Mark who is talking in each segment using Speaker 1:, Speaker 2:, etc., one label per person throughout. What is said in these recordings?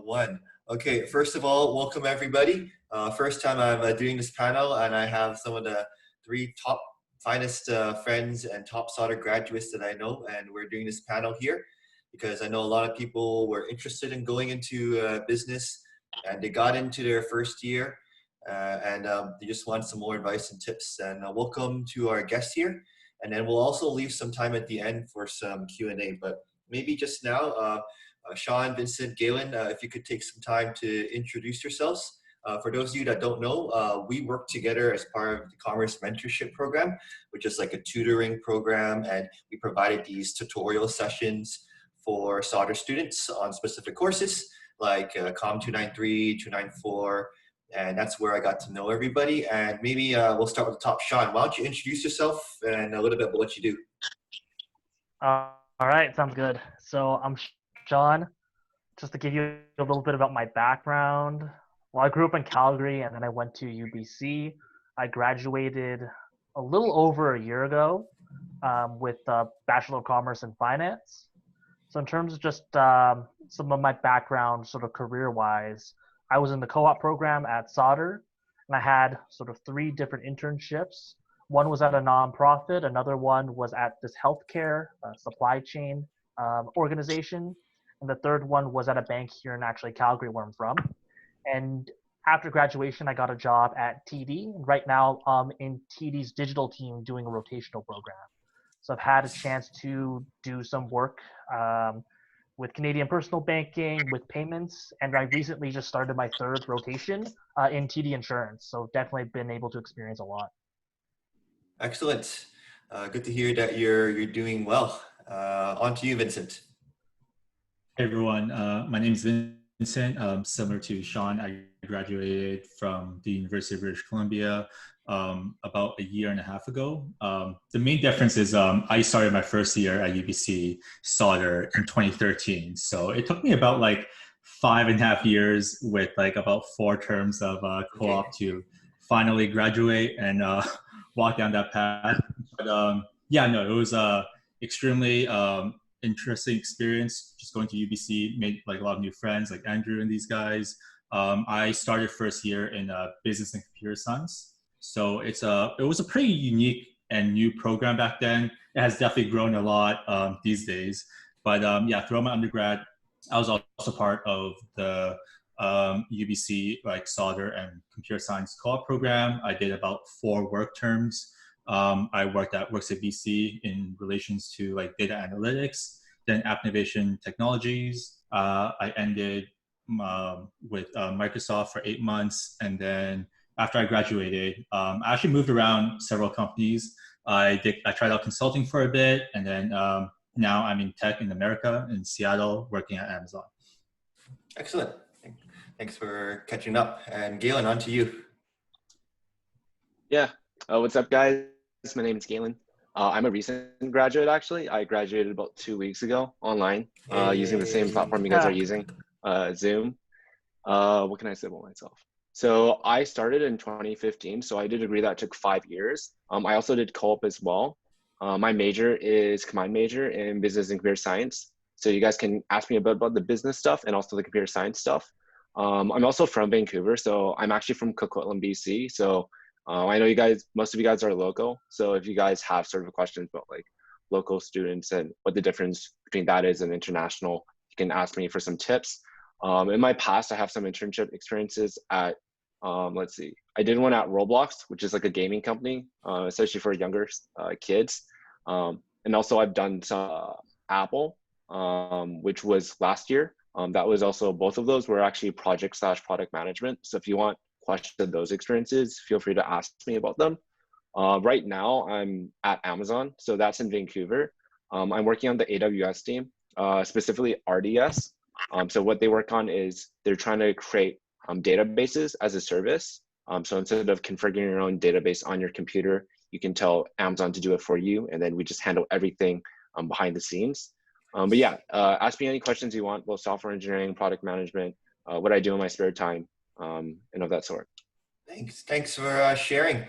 Speaker 1: One. Okay, first of all, welcome everybody. First time I'm doing this panel, and I have some of the three top finest friends and top Sauder graduates that I know, and we're doing this panel here because I know a lot of people were interested in going into business, and they got into their first year, and they just want some more advice and tips. And welcome to our guests here, and then we'll also leave some time at the end for some Q&A. But maybe just now. Sean, Vincent, Galen, if you could take some time to introduce yourselves. For those of you that don't know, we work together as part of the Commerce Mentorship Program, which is like a tutoring program, and we provided these tutorial sessions for Sauder students on specific courses like Com 293, 294, and that's where I got to know everybody. And maybe we'll start with the top. Sean, why don't you introduce yourself and a little bit about what you do?
Speaker 2: All right, sounds good. So I'm Sean. Just to give you a little bit about my background. Well, I grew up in Calgary and then I went to UBC. I graduated a little over a year ago with a Bachelor of Commerce in Finance. So in terms of just some of my background sort of career-wise, I was in the co-op program at Sauder and I had sort of 3 different internships. One was at a nonprofit, another one was at this healthcare supply chain organization, and the third one was at a bank here in actually Calgary, where I'm from. And after graduation, I got a job at TD. And right now, I'm in TD's digital team doing a rotational program. So I've had a chance to do some work with Canadian personal banking, with payments, and I recently just started my 3rd rotation in TD Insurance. So definitely been able to experience a lot.
Speaker 1: Excellent. Good to hear that you're doing well. On to you, Vincent.
Speaker 3: Hey everyone, my name is Vincent. Similar to Sean, I graduated from the University of British Columbia about a year and a half ago. The main difference is I started my first year at UBC Sauder in 2013. So it took me about like 5.5 years with like about 4 terms of co-op to finally graduate and walk down that path. But yeah, no, it was extremely interesting experience just going to UBC, made like a lot of new friends like Andrew and these guys. I started first year in business and computer science. So it was a pretty unique and new program back then. It has definitely grown a lot these days. But yeah, throughout my undergrad, I was also part of the UBC like Sauder and computer science co-op program. I did about 4 work terms. I worked at Works at BC in relations to like data analytics, then app innovation technologies. I ended with Microsoft for 8 months. And then after I graduated, I actually moved around several companies. I tried out consulting for a bit. And then now I'm in tech in America, in Seattle, working at Amazon.
Speaker 1: Excellent. Thanks for catching up. And Galen, on to you.
Speaker 4: Yeah. What's up, guys? My name is Galen. I'm a recent graduate, actually. I graduated about 2 weeks ago online using the same platform you guys are using, Zoom. What can I say about myself? So I started in 2015, so I did a degree that took 5 years. I also did co-op as well. My major is combined major in business and computer science. So you guys can ask me a bit about the business stuff and also the computer science stuff. I'm also from Vancouver, so I'm actually from Coquitlam, BC. So I know most of you guys are local. So if you guys have sort of questions about like local students and what the difference between that is and international, you can ask me for some tips. In my past, I have some internship experiences at, let's see, I did one at Roblox, which is like a gaming company, especially for younger kids. And also I've done some Apple, which was last year. That was also, both of those were actually project/product management. So if you want questions those experiences, feel free to ask me about them. Right now I'm at Amazon, so that's in Vancouver. I'm working on the AWS team, specifically RDS. So what they work on is they're trying to create databases as a service. So instead of configuring your own database on your computer, you can tell Amazon to do it for you, and then we just handle everything behind the scenes. But yeah, ask me any questions you want about software engineering, product management, what I do in my spare time, and of that sort.
Speaker 1: Thanks for sharing.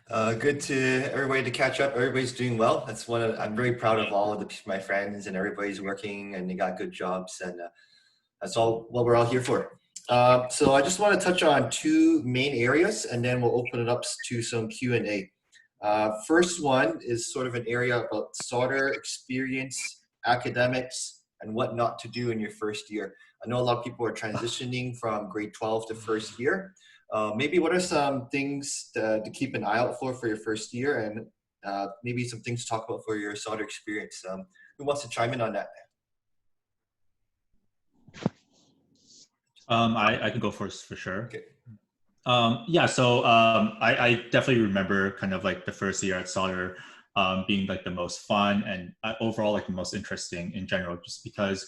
Speaker 1: Good to everybody to catch up. Everybody's doing well. That's I'm very proud of all of my friends, and everybody's working and they got good jobs, and That's all what we're all here for. So I just want to touch on two main areas, and then we'll open it up to some Q&A. First one is sort of an area about solder experience, academics, and what not to do in your first year. I know a lot of people are transitioning from grade 12 to first year. Maybe what are some things to keep an eye out for your first year, and maybe some things to talk about for your solder experience. Who wants to chime in on that?
Speaker 3: I can go first for sure.
Speaker 1: Okay.
Speaker 3: Yeah, so I definitely remember kind of like the first year at Sauder being like the most fun and overall like the most interesting in general, just because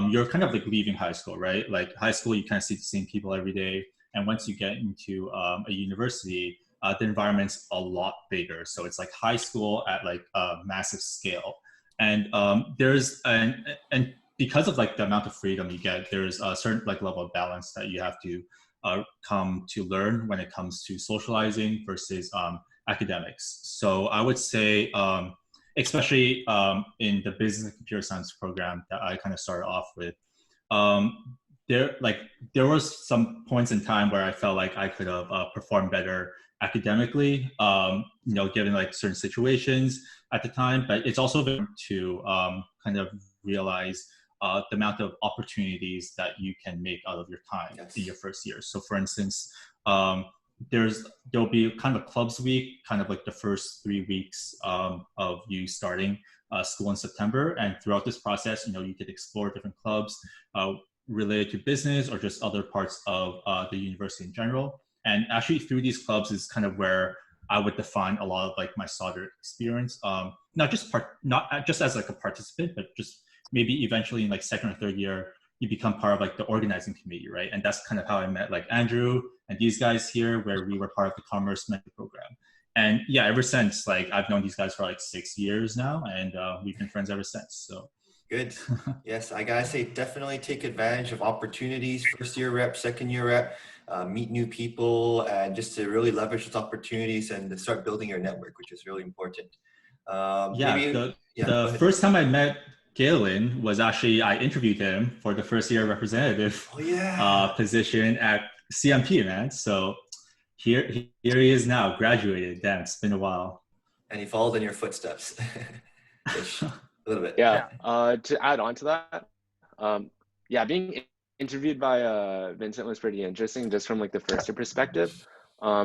Speaker 3: you're kind of like leaving high school, right? Like high school, you kind of see the same people every day. And once you get into a university, the environment's a lot bigger. So it's like high school at like a massive scale. And and because of like the amount of freedom you get, there's a certain like level of balance that you have to come to learn when it comes to socializing versus academics. So I would say, especially in the business and computer science program that I kind of started off with, there was some points in time where I felt like I could have performed better academically, given like certain situations at the time. But it's also important to kind of realize the amount of opportunities that you can make out of your time in your first year. So for instance, there'll be kind of a clubs week, kind of like the first 3 weeks of you starting school in September. And throughout this process, you could explore different clubs related to business or just other parts of the university in general. And actually through these clubs is kind of where I would define a lot of like my solder experience, not just as like a participant, but just maybe eventually in like second or third year, you become part of like the organizing committee, right? And that's kind of how I met like Andrew and these guys here, where we were part of the commerce mentor program. And yeah, ever since, like I've known these guys for like 6 years now, and we've been friends ever since. So
Speaker 1: good. Yes, I gotta say, definitely take advantage of opportunities. First year rep, second year rep, meet new people, and just to really leverage those opportunities and to start building your network, which is really important.
Speaker 3: The first time I met Galen was actually, I interviewed him for the first year representative position at CMP, man. So here he is now, graduated. Damn, it's been a while.
Speaker 1: And he followed in your footsteps. A little bit.
Speaker 4: Yeah. To add on to that, being interviewed by Vincent was pretty interesting, just from like the first year perspective.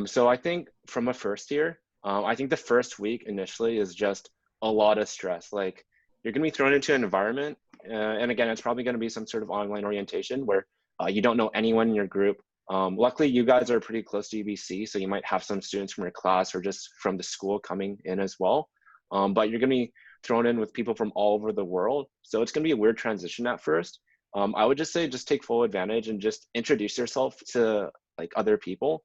Speaker 4: So I think from a first year, I think the first week initially is just a lot of stress. Like you're going to be thrown into an environment, and again, it's probably going to be some sort of online orientation where you don't know anyone in your group. Luckily, you guys are pretty close to UBC, so you might have some students from your class or just from the school coming in as well. But you're going to be thrown in with people from all over the world. So it's going to be a weird transition at first. I would just say, just take full advantage and just introduce yourself to like other people.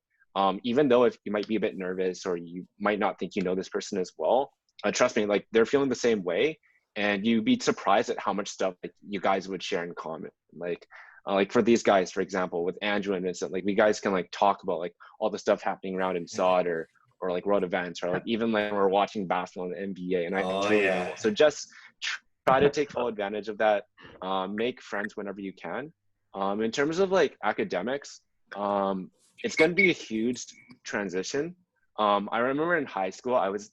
Speaker 4: Even though if you might be a bit nervous or you might not think you know this person as well, trust me, like they're feeling the same way. And you'd be surprised at how much stuff like you guys would share in common. Like for these guys, for example, with Andrew and Vincent, like we guys can like talk about like all the stuff happening around in Sauder or like world events, or like even like we're watching basketball in the NBA. And so just try to take full advantage of that. Make friends whenever you can. In terms of like academics, it's going to be a huge transition. I remember in high school, I was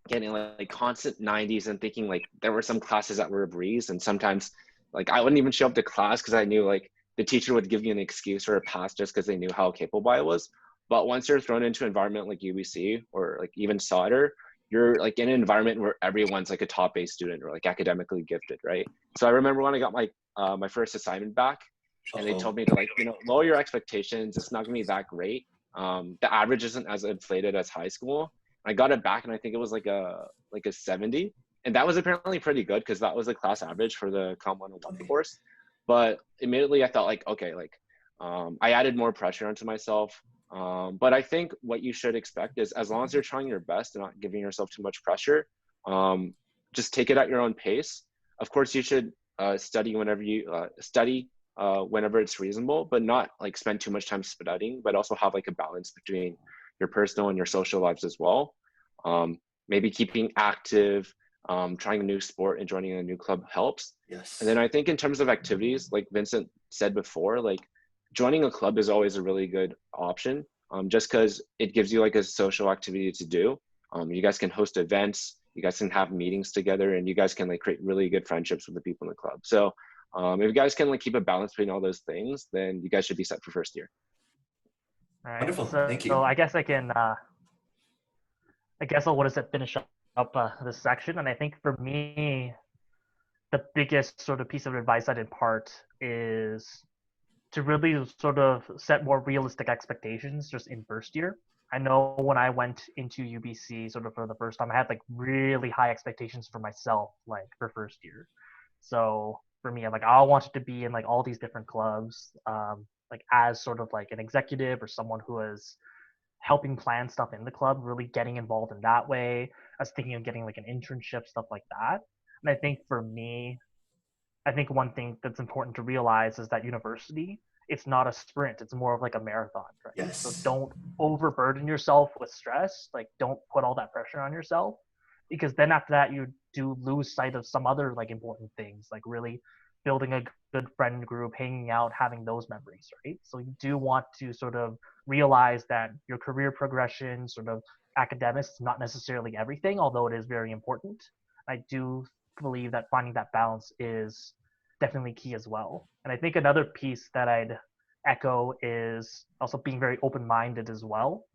Speaker 4: getting like constant 90s and thinking like there were some classes that were a breeze, and sometimes like I wouldn't even show up to class because I knew like the teacher would give me an excuse or a pass just because they knew how capable I was. But once you're thrown into an environment like UBC or like even Sauder, you're like in an environment where everyone's like a top A student or like academically gifted, right? So I remember when I got my my first assignment back, and they told me to like, lower your expectations. It's not gonna be that great. The average isn't as inflated as high school. I got it back, and I think it was like a 70, and that was apparently pretty good because that was the class average for the Comp 101 course. But immediately I thought like, okay, like I added more pressure onto myself. But I think what you should expect is, as long as you're trying your best and not giving yourself too much pressure, just take it at your own pace. Of course, you should study whenever you whenever it's reasonable, but not like spend too much time studying, but also have like a balance between your personal and your social lives as well. Maybe keeping active, trying a new sport and joining a new club helps.
Speaker 1: Yes.
Speaker 4: And then I think in terms of activities, like Vincent said before, like joining a club is always a really good option, just because it gives you like a social activity to do. You guys can host events, you guys can have meetings together, and you guys can like create really good friendships with the people in the club. So if you guys can like keep a balance between all those things, then you guys should be set for first year.
Speaker 2: All right.
Speaker 1: Wonderful.
Speaker 2: So,
Speaker 1: Thank you.
Speaker 2: so I guess I can. I guess I'll finish up this section, and I think for me, the biggest sort of piece of advice I'd impart is to really sort of set more realistic expectations just in first year. I know when I went into UBC sort of for the first time, I had like really high expectations for myself, like for first year. So for me, I'm like, I wanted to be in like all these different clubs, like as sort of like an executive or someone who is helping plan stuff in the club, really getting involved in that way. I was thinking of getting like an internship, stuff like that. And I think for me, I think one thing that's important to realize is that university, it's not a sprint. It's more of like a marathon, right?
Speaker 1: Yes.
Speaker 2: So don't overburden yourself with stress. Like don't put all that pressure on yourself, because then after that you do lose sight of some other like important things, like really building a good friend group, hanging out, having those memories, right? So you do want to sort of realize that your career progression, sort of academics, is not necessarily everything, although it is very important. I do believe that finding that balance is definitely key as well. And I think another piece that I'd echo is also being very open-minded as well.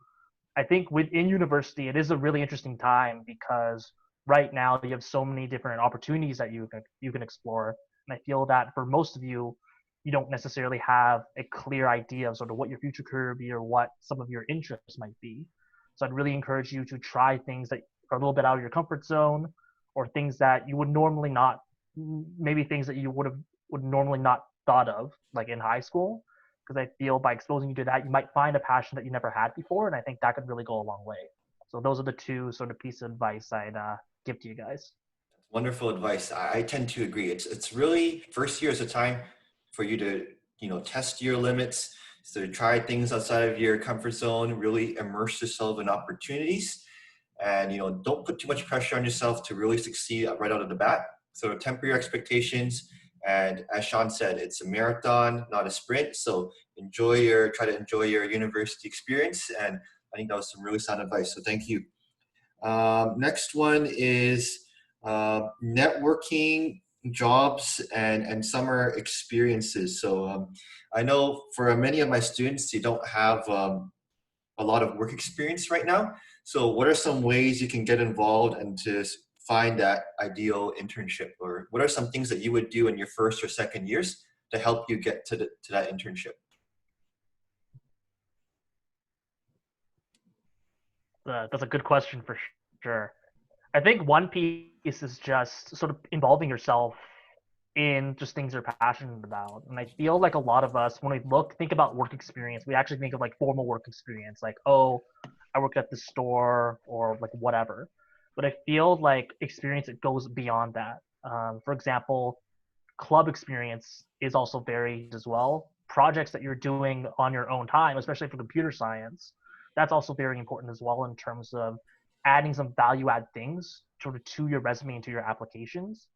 Speaker 2: I think within university, it is a really interesting time because right now you have so many different opportunities that you can explore. And I feel that for most of you, you don't necessarily have a clear idea of sort of what your future career would be or what some of your interests might be. So I'd really encourage you to try things that are a little bit out of your comfort zone, or things that you would normally not, maybe things that you would normally not thought of, like in high school. Because I feel by exposing you to that, you might find a passion that you never had before, and I think that could really go a long way. So those are the two sort of pieces of advice I'd give to you guys.
Speaker 1: Wonderful advice. I tend to agree. It's really first year is a time for you to test your limits, so try things outside of your comfort zone, really immerse yourself in opportunities, and don't put too much pressure on yourself to really succeed right out of the bat. So temper your expectations, and as Sean said, it's a marathon, not a sprint. So try to enjoy your university experience, and I think that was some really sound advice. So thank you. Next one is networking, jobs, and summer experiences. So I know for many of my students, they don't have a lot of work experience right now. So what are some ways you can get involved and to find that ideal internship? Or what are some things that you would do in your first or second years to help you get to that internship?
Speaker 2: That's a good question for sure. I think one piece is just sort of involving yourself in just things you're passionate about. And I feel like a lot of us, when we think about work experience, we actually think of like formal work experience, like, oh, I worked at the store or like whatever. But I feel like experience, it goes beyond that. For example, club experience is also varied as well. Projects that you're doing on your own time, especially for computer science, that's also very important as well in terms of adding some value add things sort of to your resume and to your applications.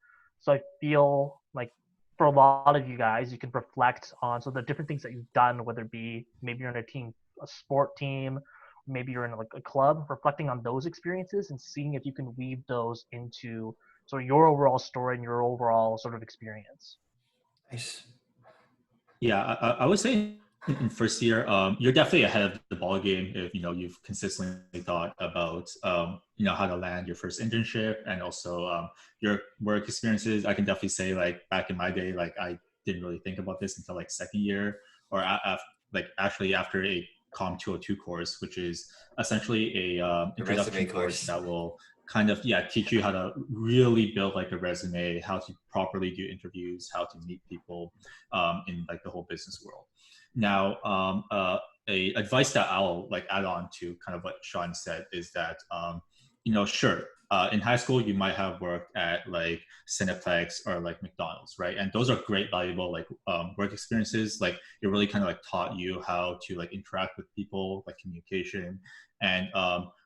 Speaker 2: So I feel like for a lot of you guys, you can reflect on the different things that you've done, whether it be maybe you're in a sport team, maybe you're in like a club, reflecting on those experiences and seeing if you can weave those into your overall story and your overall sort of experience.
Speaker 1: Nice.
Speaker 3: Yeah, I would say in first year, you're definitely ahead of the ball game if you've consistently thought about how to land your first internship and also your work experiences. I can definitely say like back in my day, like I didn't really think about this until like second year or actually after a Com 202 course, which is essentially a introduction course that will kind of teach you how to really build like a resume, how to properly do interviews, how to meet people in like the whole business world. Now, a advice that I'll like add on to kind of what Sean said is that sure, in high school you might have worked at like Cineplex or like McDonald's, right? And those are great, valuable like work experiences. Like it really kind of like taught you how to like interact with people, like communication, and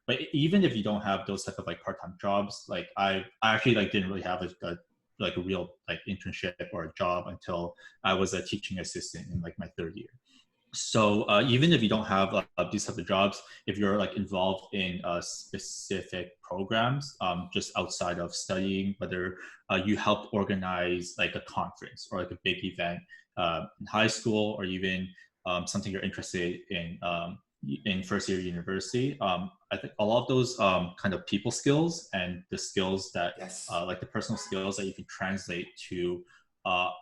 Speaker 3: but even if you don't have those type of like part-time jobs, like I actually like didn't really have a real like internship or a job until I was a teaching assistant in like my third year. So even if you don't have these type of jobs, if you're like involved in specific programs, just outside of studying, whether you helped organize like a conference or like a big event in high school, or even something you're interested in first year university, I think a lot of those kind of people skills and the skills that
Speaker 1: Yes.
Speaker 3: like the personal skills that you can translate to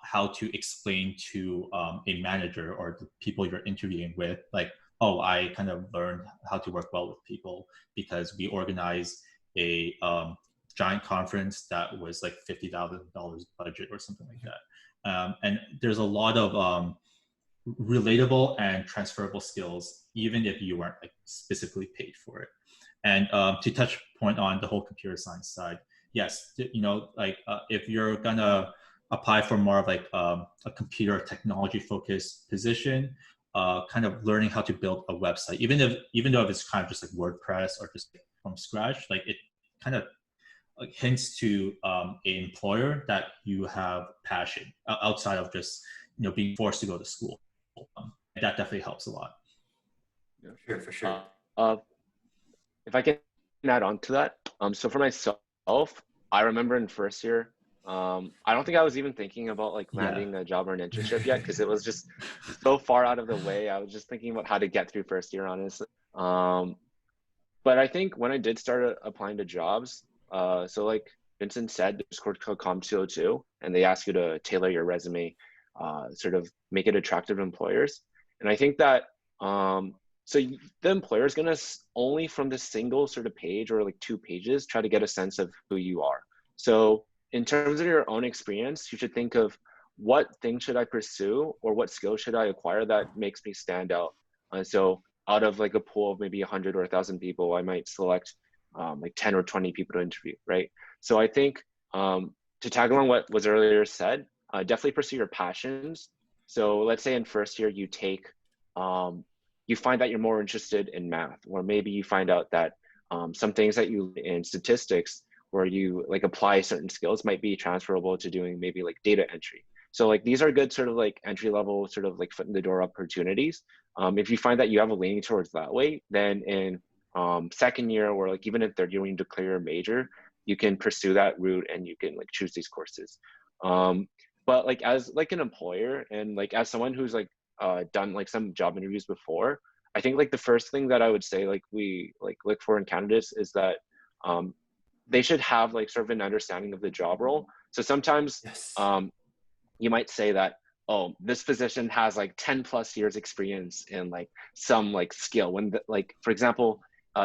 Speaker 3: how to explain to a manager or the people you're interviewing with, like, oh, I kind of learned how to work well with people because we organized a giant conference that was like $50,000 budget or something like that. And there's a lot of relatable and transferable skills, even if you weren't like specifically paid for it. And to touch point on the whole computer science side, yes, like if you're gonna apply for more of like a computer technology focused position, kind of learning how to build a website, even though if it's kind of just like WordPress or just from scratch, like it kind of like hints to an employer that you have passion outside of just being forced to go to school. That definitely helps a lot.
Speaker 1: Sure, for sure.
Speaker 4: If I can add on to that, so for myself, I remember in first year, I don't think I was even thinking about like landing a job or an internship yet, because it was just so far out of the way. I was just thinking about how to get through first year, honestly. But I think when I did start applying to jobs, so like Vincent said, there's called Com202, and they ask you to tailor your resume, sort of make it attractive to employers. And I think that so the employer is going to only from the single sort of page or like 2 pages try to get a sense of who you are. So in terms of your own experience, you should think of what thing should I pursue or what skill should I acquire that makes me stand out. So out of like a pool of maybe 100 or 1,000 people, I might select like 10 or 20 people to interview, right? So I think to tag along what was earlier said, definitely pursue your passions. So let's say in first year you take you find that you're more interested in math, or maybe you find out that some things that you in statistics where you like apply certain skills might be transferable to doing maybe like data entry. So like these are good sort of like entry level sort of like foot in the door opportunities. If you find that you have a leaning towards that way, then in second year or like even in third year when you declare your major, you can pursue that route and you can like choose these courses. But like as like an employer and like as someone who's like done like some job interviews before, I think like the first thing that I would say like we like look for in candidates is that they should have like sort of an understanding of the job role. So sometimes you might say that, oh, this position has like 10 plus years experience in like some like skill, when like for example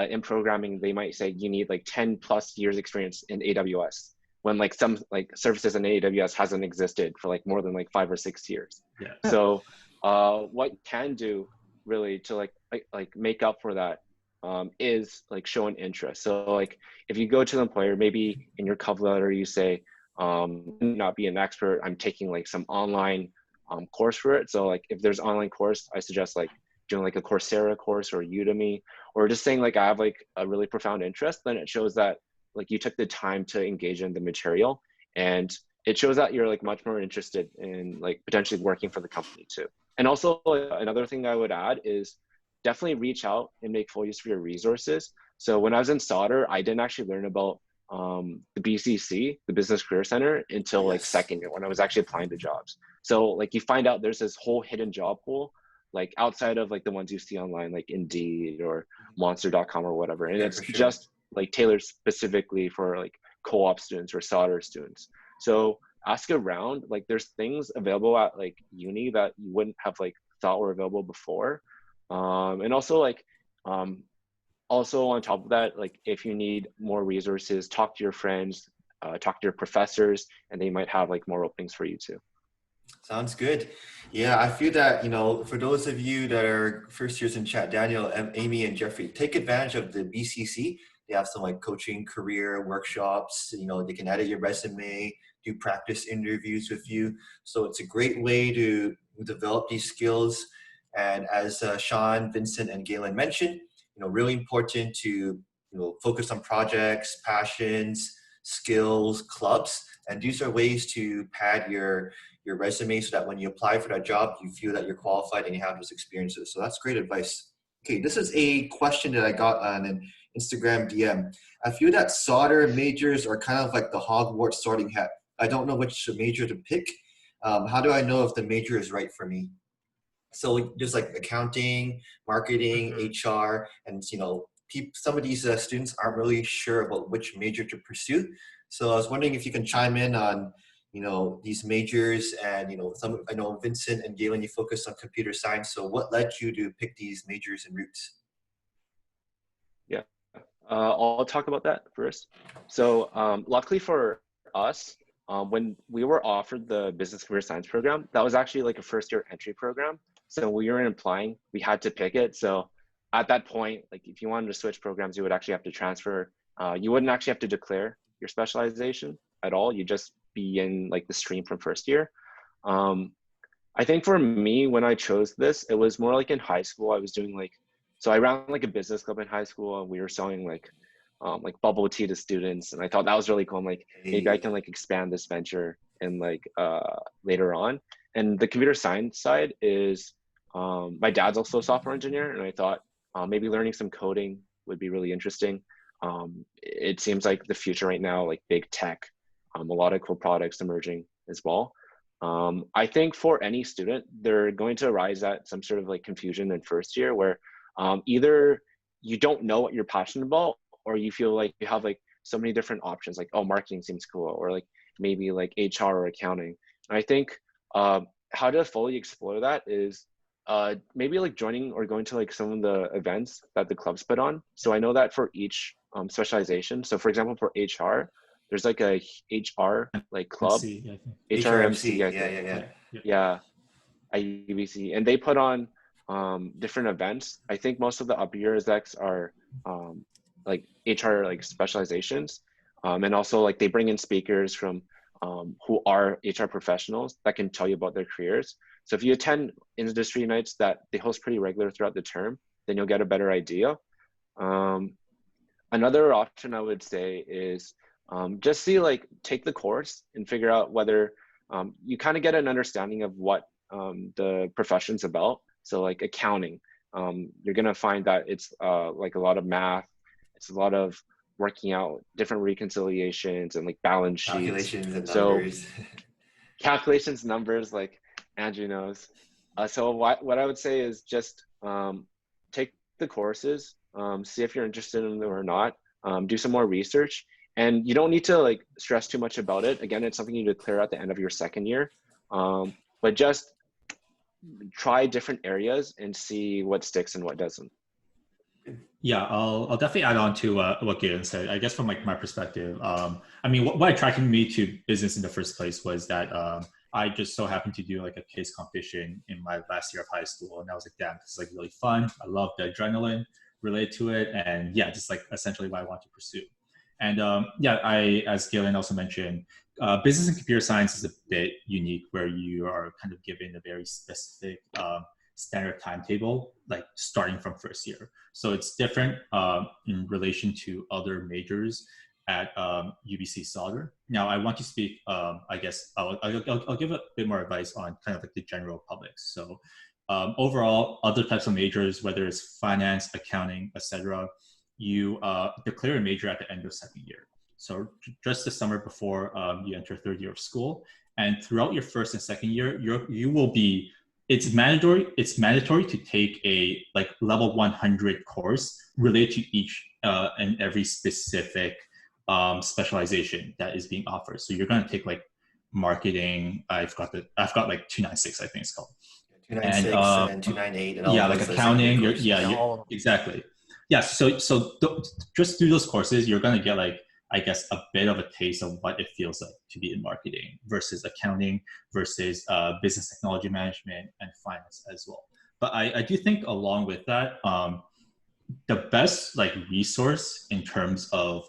Speaker 4: in programming they might say you need like 10 plus years experience in AWS, when like some like services in AWS hasn't existed for like more than like 5 or 6 years. So what you can do really to like make up for that is like show an interest. So like if you go to the employer, maybe in your cover letter you say not be an expert, I'm taking like some online course for it. So like if there's online course, I suggest like doing like a Coursera course or Udemy, or just saying like I have like a really profound interest. Then it shows that like you took the time to engage in the material, and it shows that you're like much more interested in like potentially working for the company too. And also another thing I would add is definitely reach out and make full use of your resources. So when I was in Sauder, I didn't actually learn about the BCC, the Business Career Center, until like second year when I was actually applying to jobs. So like you find out there's this whole hidden job pool, like outside of like the ones you see online, like Indeed or Monster.com or whatever. And it's just like tailored specifically for like co-op students or Sauder students. So ask around, like there's things available at like uni that you wouldn't have like thought were available before. And also like, also on top of that, like if you need more resources, talk to your friends, talk to your professors, and they might have like more openings for you too.
Speaker 1: Sounds good. Yeah, I feel that, for those of you that are first years in chat, Daniel, Amy, and Jeffrey, take advantage of the BCC. They have some like coaching, career workshops. They can edit your resume, do practice interviews with you. So it's a great way to develop these skills. And as Sean, Vincent, and Galen mentioned, really important to focus on projects, passions, skills, clubs, and these are ways to pad your resume so that when you apply for that job, you feel that you're qualified and you have those experiences. So that's great advice. Okay, this is a question that I got on an Instagram DM. I feel that solder majors are kind of like the Hogwarts sorting hat. I don't know which major to pick. How do I know if the major is right for me? So there's like accounting, marketing, HR, and some of these students aren't really sure about which major to pursue. So I was wondering if you can chime in on these majors, and I know Vincent and Galen, you focus on computer science. So what led you to pick these majors and routes?
Speaker 4: Yeah, I'll talk about that first. So luckily for us, when we were offered the business computer science program, that was actually like a first year entry program. So when we were applying, we had to pick it. So at that point, like if you wanted to switch programs, you would actually have to transfer. You wouldn't actually have to declare your specialization at all. You just be in like the stream from first year. I think for me, when I chose this, it was more like in high school. I was doing so I ran like a business club in high school, and we were selling like bubble tea to students, and I thought that was really cool. I'm like, maybe I can like expand this venture and later on. And the computer science side is, my dad's also a software engineer, and I thought maybe learning some coding would be really interesting. It seems like the future right now, like big tech, a lot of cool products emerging as well. I think for any student, they're going to arise at some sort of like confusion in first year where either you don't know what you're passionate about, or you feel like you have like so many different options, like, oh, marketing seems cool, or like maybe like HR or accounting. And I think how to fully explore that is maybe like joining or going to like some of the events that the clubs put on. So I know that for each specialization. So for example, for HR, there's like a HR like club, HRMC, I think. Yeah, at UBC, and they put on different events. I think most of the upper year execs are like HR like specializations, and also like they bring in speakers from who are HR professionals that can tell you about their careers. So if you attend industry nights that they host pretty regular throughout the term, then you'll get a better idea. Another option I would say is just take the course and figure out whether you kind of get an understanding of what the profession's about. So like accounting, you're gonna find that it's like a lot of math, it's a lot of working out different reconciliations and like balance sheets.
Speaker 1: Calculations and numbers.
Speaker 4: So calculations, numbers, like Andrew knows. So what I would say is just take the courses, see if you're interested in them or not, do some more research. And you don't need to like stress too much about it. Again, it's something you declare at the end of your second year, but just try different areas and see what sticks and what doesn't.
Speaker 3: Yeah, I'll definitely add on to what Galen said. I guess from like my perspective, I mean, what attracted me to business in the first place was that I just so happened to do like a case competition in my last year of high school, and I was like, damn, this is like really fun. I love the adrenaline related to it, and yeah, just like essentially what I want to pursue. And yeah, as Galen also mentioned, business and computer science is a bit unique, where you are kind of given a very specific standard timetable, like starting from first year. So it's different in relation to other majors at UBC Sauder. Now, I want to speak, I guess, I'll give a bit more advice on kind of like the general public. So overall, other types of majors, whether it's finance, accounting, etc., you declare a major at the end of second year. So just the summer before you enter third year of school. And throughout your first and second year, you will be, it's mandatory to take a like level 100 course related to each and every specific specialization that is being offered. So you're going to take like marketing. I've got like 296, I think it's called.
Speaker 1: 296 and 298 and all
Speaker 3: yeah, like accounting. Exactly. Yeah. So just through those courses, you're going to get like, I guess, a bit of a taste of what it feels like to be in marketing versus accounting versus business technology management and finance as well. But I do think along with that, the best like resource in terms of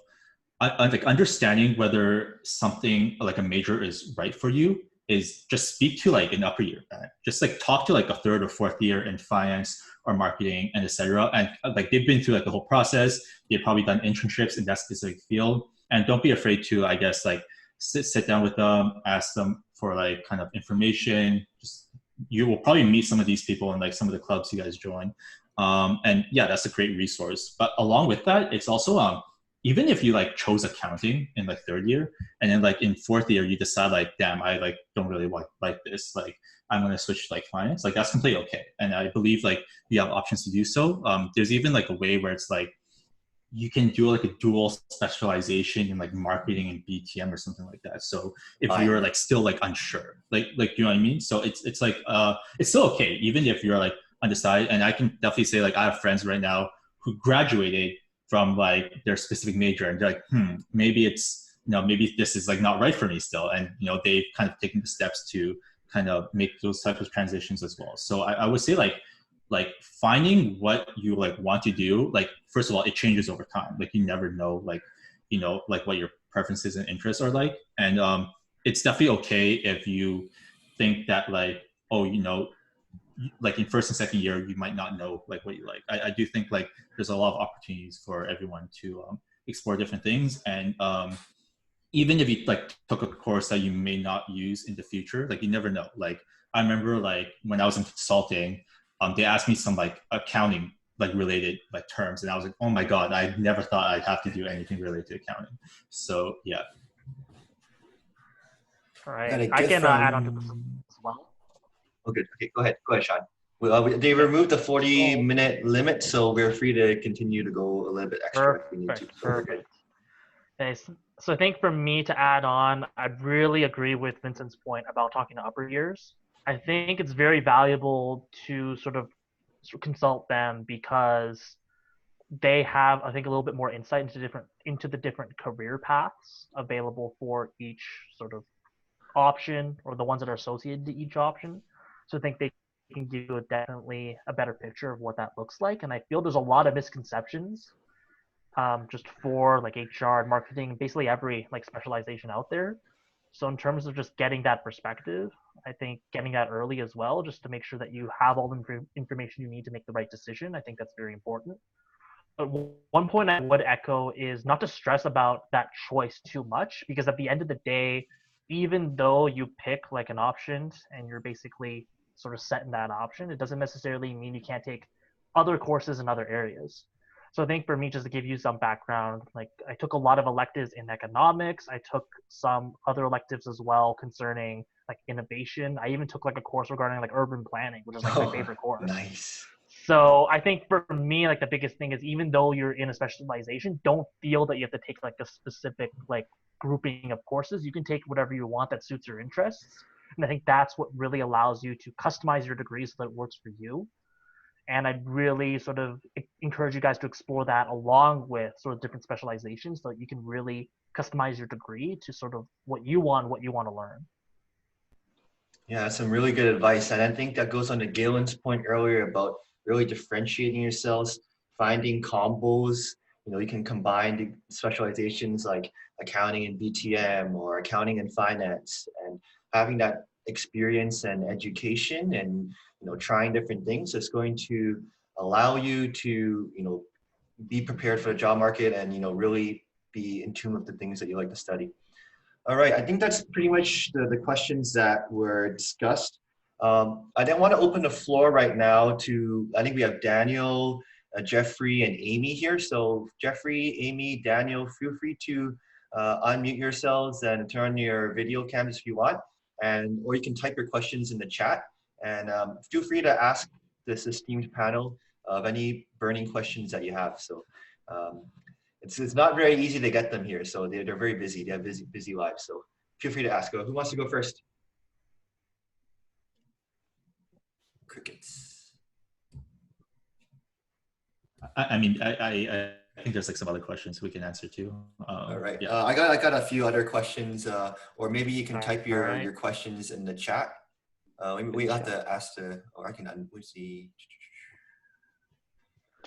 Speaker 3: like understanding whether something like a major is right for you is just speak to like an upper year, just like talk to like a third or fourth year in finance or marketing and etc. And like they've been through like the whole process. They've probably done internships in that specific field, and don't be afraid to, I guess, like sit down with them, ask them for like kind of information. Just you will probably meet some of these people in like some of the clubs you guys join. And yeah, that's a great resource. But along with that, it's also even if you like chose accounting in like third year, and then like in fourth year you decide like, damn, I like don't really like this, like I'm gonna switch to like finance, like that's completely okay. And I believe like you have options to do so. There's even like a way where it's like you can do like a dual specialization in like marketing and BTM or something like that. So if you're like still like unsure, like you know what I mean? So it's like it's still okay even if you're like undecided. And I can definitely say like I have friends right now who graduated from like their specific major and they're like, maybe it's, you know, maybe this is like not right for me still. And, you know, they've kind of taken the steps to kind of make those types of transitions as well. So I would say like finding what you like want to do, like, first of all, it changes over time. Like you never know, like, you know, like what your preferences and interests are like. And it's definitely okay if you think that like, oh, you know, like in first and second year, you might not know like what you like. I do think like there's a lot of opportunities for everyone to explore different things. And even if you like took a course that you may not use in the future, like you never know. Like I remember like when I was in consulting, they asked me some like accounting like related like terms, and I was like, oh my God, I never thought I'd have to do anything related to accounting. So yeah.
Speaker 2: All right, I can add on to this as well.
Speaker 1: Oh, good. Okay, go ahead, Sean. They removed the 40-minute limit, so we're free to continue to go a little bit extra if we need to.
Speaker 2: Perfect. Okay, so I think for me to add on, I'd really agree with Vincent's point about talking to upper years. I think it's very valuable to sort of consult them because they have, I think, a little bit more insight into the different career paths available for each sort of option, or the ones that are associated to each option. So I think they can give you definitely a better picture of what that looks like. And I feel there's a lot of misconceptions just for like HR and marketing, basically every like specialization out there. So in terms of just getting that perspective, I think getting that early as well, just to make sure that you have all the information you need to make the right decision, I think that's very important. But one point I would echo is not to stress about that choice too much, because at the end of the day, even though you pick like an option and you're basically sort of set in that option, it doesn't necessarily mean you can't take other courses in other areas. So I think for me, just to give you some background, like I took a lot of electives in economics. I took some other electives as well concerning like innovation. I even took like a course regarding like urban planning, which is like my favorite course.
Speaker 1: Nice.
Speaker 2: So I think for me, like the biggest thing is, even though you're in a specialization, don't feel that you have to take like a specific like grouping of courses. You can take whatever you want that suits your interests. And I think that's what really allows you to customize your degree so that it works for you. And I'd really sort of encourage you guys to explore that along with sort of different specializations so that you can really customize your degree to sort of what you want to learn.
Speaker 1: Yeah, some really good advice. And I think that goes on to Galen's point earlier about really differentiating yourselves, finding combos. You know, you can combine the specializations like accounting and BTM or accounting and finance, and having that experience and education and, you know, trying different things is going to allow you to, you know, be prepared for the job market and, you know, really be in tune with the things that you like to study. All right, I think that's pretty much the questions that were discussed. I then want to open the floor right now to, I think we have Daniel, Jeffrey, and Amy here. So Jeffrey, Amy, Daniel, feel free to unmute yourselves and turn your video cams if you want, or you can type your questions in the chat. And feel free to ask this esteemed panel of any burning questions that you have. So it's not very easy to get them here. So they're very busy. They have busy lives. So feel free to ask. Who wants to go first? Crickets.
Speaker 3: I mean, I think there's like some other questions we can answer too.
Speaker 1: All right.
Speaker 3: Yeah.
Speaker 1: I got a few other questions, or maybe you can type your questions in the chat. We have to ask or I can, let's see.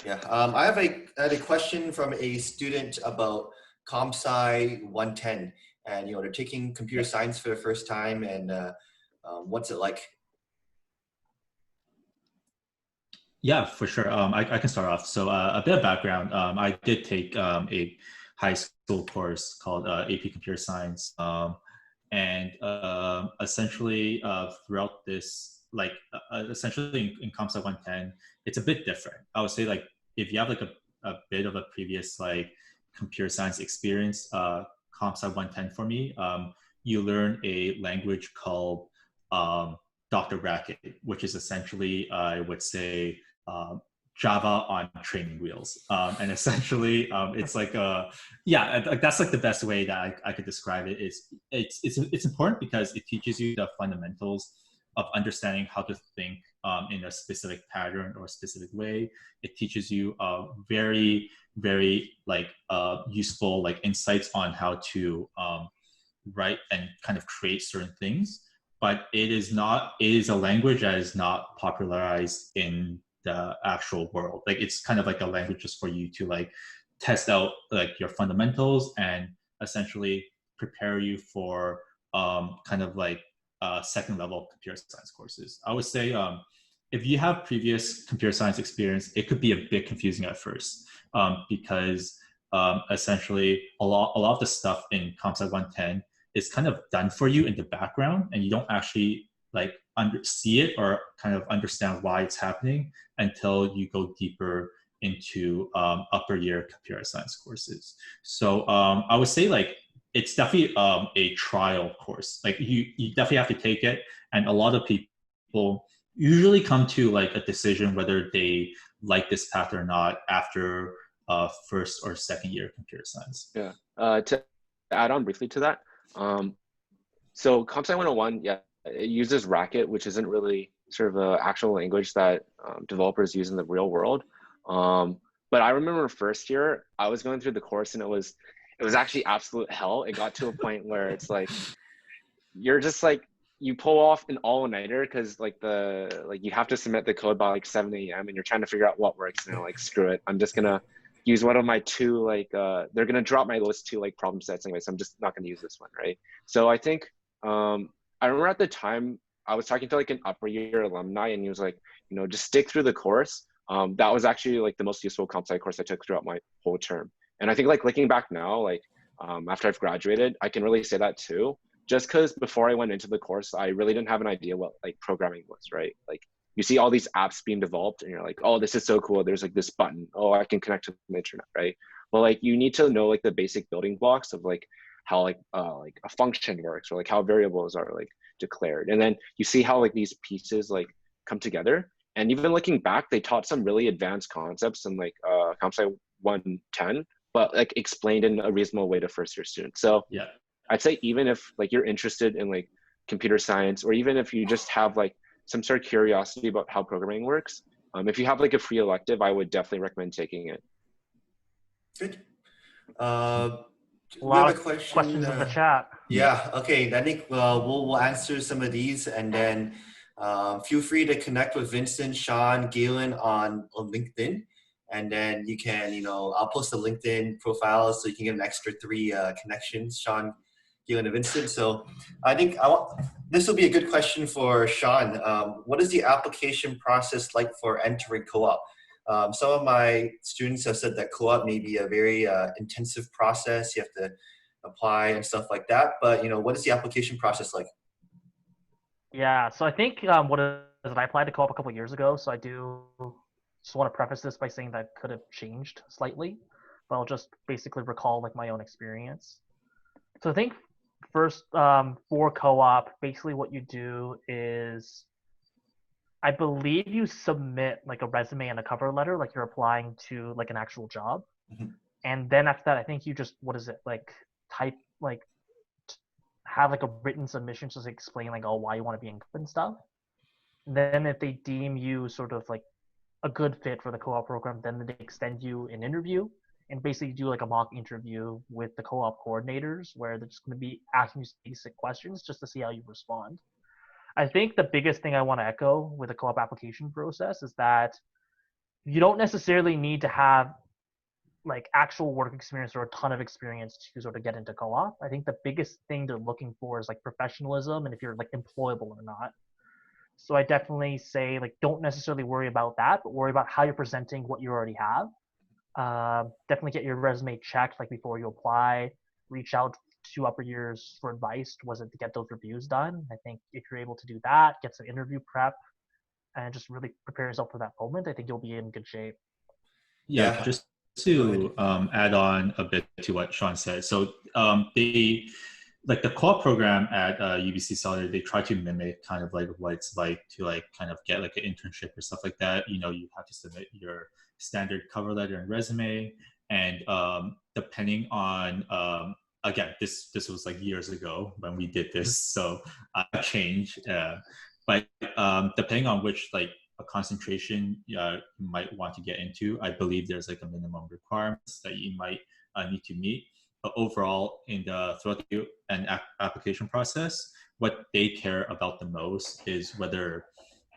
Speaker 1: Yeah, I had a question from a student about ComSci 110, and they're taking computer science for the first time, and what's it like?
Speaker 3: Yeah, for sure. I can start off. So a bit of background. I did take a high school course called AP Computer Science, and essentially throughout this, like essentially in ComSci 110, it's a bit different. I would say like if you have like a bit of a previous like computer science experience, ComSci 110 for me, you learn a language called Dr. Bracket, which is essentially, I would say, Java on training wheels. And essentially, it's like that's like the best way that I could describe it. It's important because it teaches you the fundamentals of understanding how to think in a specific pattern or specific way. It teaches you very, very like useful like insights on how to write and kind of create certain things. But it is a language that is not popularized in the actual world. Like it's kind of like a language just for you to like test out like your fundamentals and essentially prepare you for kind of like second level computer science courses. I would say if you have previous computer science experience, it could be a bit confusing at first because essentially a lot of the stuff in ComSci 110 is kind of done for you in the background, and you don't actually like see it or kind of understand why it's happening until you go deeper into upper year computer science courses. So I would say like it's definitely a trial course. Like you definitely have to take it, and a lot of people usually come to like a decision whether they like this path or not after first or second year computer science.
Speaker 4: Yeah. To add on briefly to that, so ComSci 101, yeah, it uses Racket, which isn't really sort of an actual language that developers use in the real world. But I remember first year, I was going through the course and it was actually absolute hell. It got to a point where it's like, you're just like, you pull off an all-nighter because like you have to submit the code by like 7 a.m. and you're trying to figure out what works. And you're like, screw it, I'm just gonna use one of my two like they're gonna drop my list two like problem sets anyway, so I'm just not gonna use this one, right? So I think I remember at the time I was talking to like an upper year alumni, and he was like, just stick through the course. That was actually like the most useful comp sci course I took throughout my whole term. And I think like looking back now, like after I've graduated, I can really say that too. Just because before I went into the course, I really didn't have an idea what like programming was, right? Like you see all these apps being developed and you're like, oh, this is so cool. There's like this button. Oh, I can connect to the internet, right? Well, like you need to know like the basic building blocks of like how like a function works, or like how variables are like declared. And then you see how like these pieces like come together. And even looking back, they taught some really advanced concepts in like Comp Sci 110, but like explained in a reasonable way to first year students. So
Speaker 3: yeah,
Speaker 4: I'd say even if like you're interested in like computer science, or even if you just have like some sort of curiosity about how programming works, if you have like a free elective, I would definitely recommend taking it.
Speaker 1: Good.
Speaker 2: A
Speaker 1: We have
Speaker 2: lot
Speaker 1: a
Speaker 2: of
Speaker 1: question.
Speaker 2: questions in the chat.
Speaker 1: Yeah. Okay. I think we'll answer some of these, and then feel free to connect with Vincent, Sean, Galen on LinkedIn, and then you can, I'll post a LinkedIn profile so you can get an extra 3 connections, Sean, Galen, and Vincent. So I think this will be a good question for Sean. What is the application process like for entering co-op? Some of my students have said that co-op may be a very intensive process. You have to apply and stuff like that. But, what is the application process like?
Speaker 2: Yeah, so I think what is it? I applied to co-op a couple years ago, so I do just want to preface this by saying that could have changed slightly, but I'll just basically recall like my own experience. So I think first for co-op, basically what you do is, I believe you submit like a resume and a cover letter, like you're applying to like an actual job.
Speaker 1: Mm-hmm.
Speaker 2: And then after that, I think you just, type, have like a written submission just explain like, oh, why you want to be in and stuff. And then if they deem you sort of like a good fit for the co-op program, then they extend you an interview and basically do like a mock interview with the co-op coordinators where they're just going to be asking you basic questions just to see how you respond. I think the biggest thing I want to echo with the co-op application process is that you don't necessarily need to have like actual work experience or a ton of experience to sort of get into co-op. I think the biggest thing they're looking for is like professionalism and if you're like employable or not. So I definitely say like don't necessarily worry about that, but worry about how you're presenting what you already have. Definitely get your resume checked like before you apply. Reach out to upper years for advice. Was it to get those reviews done? I think if you're able to do that, get some interview prep, and just really prepare yourself for that moment, I think you'll be in good shape.
Speaker 3: Yeah, just to add on a bit to what Sean said. So they, like the co-op program at UBC Sauder, they try to mimic kind of like what it's like to like kind of get like an internship or stuff like that. You know, you have to submit your standard cover letter and resume, and depending on again, this was like years ago when we did this, so change. But depending on which like a concentration you might want to get into, I believe there's like a minimum requirements that you might need to meet. But overall, in the throughout the application process, what they care about the most is whether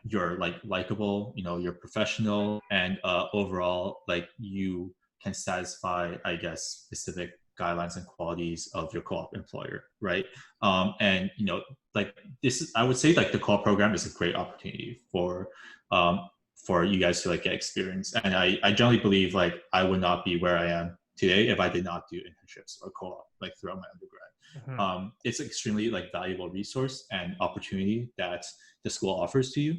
Speaker 3: you're like likable, you know, you're professional, and overall, like you can satisfy, I guess, specific guidelines and qualities of your co-op employer, right? And you know, like this is, I would say like the co-op program is a great opportunity for you guys to like get experience. And I generally believe like I would not be where I am today if I did not do internships or co-op like throughout my undergrad.
Speaker 2: Mm-hmm.
Speaker 3: It's extremely like valuable resource and opportunity that the school offers to you.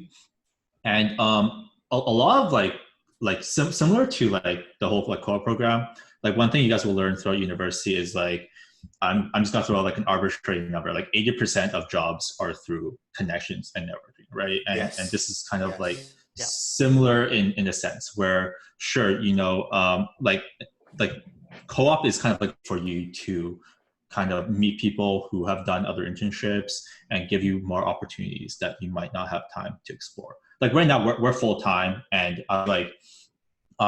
Speaker 3: And a lot of like similar to like the whole like co-op program, like one thing you guys will learn throughout university is like I'm just gonna throw out like an arbitrary number, like 80% of jobs are through connections and networking, right? And
Speaker 1: Yes.
Speaker 3: and this is kind of like
Speaker 2: Yeah.
Speaker 3: similar in a sense where sure, you know, like co-op is kind of like for you to kind of meet people who have done other internships and give you more opportunities that you might not have time to explore. Like right now we're full time, and like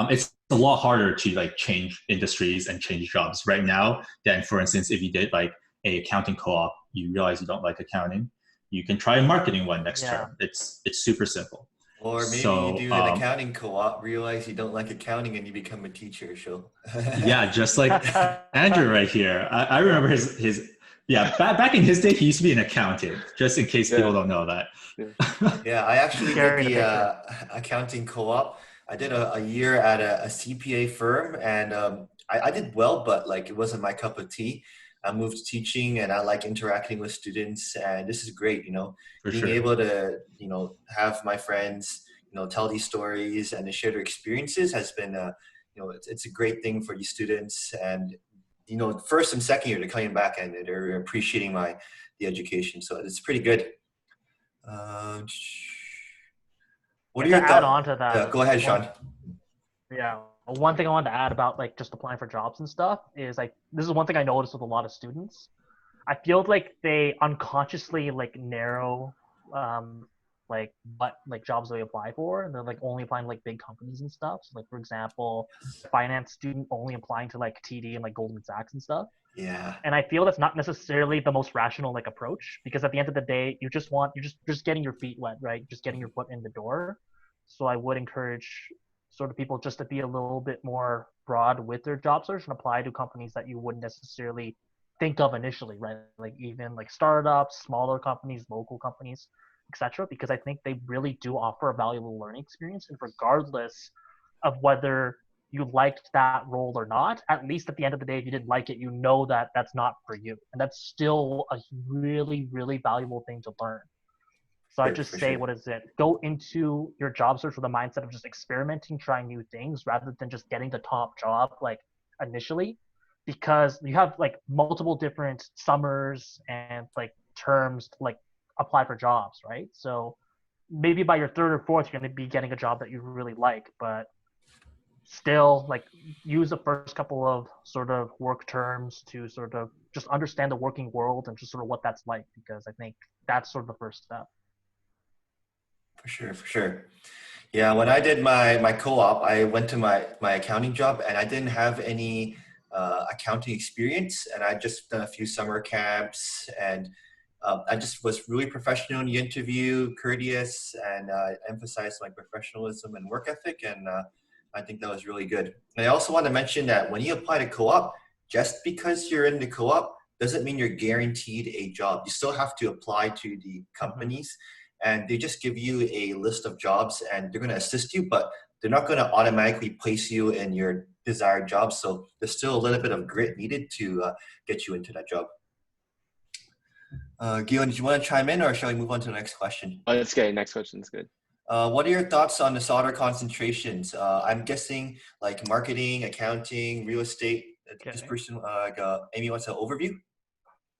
Speaker 3: it's a lot harder to like change industries and change jobs right now than, for instance, if you did like a accounting co-op, you realize you don't like accounting, you can try a marketing one next term. It's super simple.
Speaker 1: Or maybe
Speaker 3: So,
Speaker 1: you do an accounting co-op, realize you don't like accounting, and you become a teacher. So
Speaker 3: yeah, just like Andrew right here. I remember his yeah, back in his day, he used to be an accountant, just in case people don't know that.
Speaker 1: Yeah, I actually did
Speaker 2: Carry the
Speaker 1: the accounting co-op. I did a year at a CPA firm, and I did well, but like it wasn't my cup of tea. I moved to teaching, and I like interacting with students, and this is great. You know,
Speaker 3: For
Speaker 1: being
Speaker 3: sure.
Speaker 1: able to have my friends tell these stories and to share their experiences has been it's a great thing for these students, and first and second year they're coming back and they're appreciating the education, so it's pretty good. What are
Speaker 2: to
Speaker 1: your
Speaker 2: add
Speaker 1: thoughts?
Speaker 2: on to that,
Speaker 1: Yeah, go ahead, Sean.
Speaker 2: One thing I wanted to add about like just applying for jobs and stuff is like this is one thing I noticed with a lot of students. I feel like they unconsciously like narrow like what like jobs they apply for, and they're like only applying to like big companies and stuff. So like for example, finance student only applying to like TD and like Goldman Sachs and stuff.
Speaker 1: Yeah.
Speaker 2: And I feel that's not necessarily the most rational like approach, because at the end of the day, you're just getting your feet wet, right? Just getting your foot in the door. So I would encourage sort of people just to be a little bit more broad with their job search and apply to companies that you wouldn't necessarily think of initially, right? Like even like startups, smaller companies, local companies, etc. Because I think they really do offer a valuable learning experience, and regardless of whether you liked that role or not, at least at the end of the day, if you didn't like it, you know that that's not for you. And that's still a really, really valuable thing to learn. So I just say,
Speaker 1: sure.
Speaker 2: what is it? Go into your job search with a mindset of just experimenting, trying new things, rather than just getting the top job like initially, because you have like multiple different summers and like terms to like apply for jobs, right? So maybe by your third or fourth, you're going to be getting a job that you really like, but still like use the first couple of sort of work terms to sort of just understand the working world and just sort of what that's like, because I think that's sort of the first step.
Speaker 1: For sure. Yeah, when I did my co-op, I went to my accounting job, and I didn't have any accounting experience, and I just done a few summer camps, and I just was really professional in the interview, courteous, and emphasized my professionalism and work ethic, and I think that was really good. And I also want to mention that when you apply to co-op, just because you're in the co-op doesn't mean you're guaranteed a job. You still have to apply to the companies, and they just give you a list of jobs and they're going to assist you, but they're not going to automatically place you in your desired job. So there's still a little bit of grit needed to get you into that job. Galen, did you want to chime in, or shall we move on to the next question?
Speaker 4: Oh, that's good. Next question is good.
Speaker 1: What are your thoughts on the solder concentrations? I'm guessing like marketing, accounting, real estate. This person, Amy, wants an overview.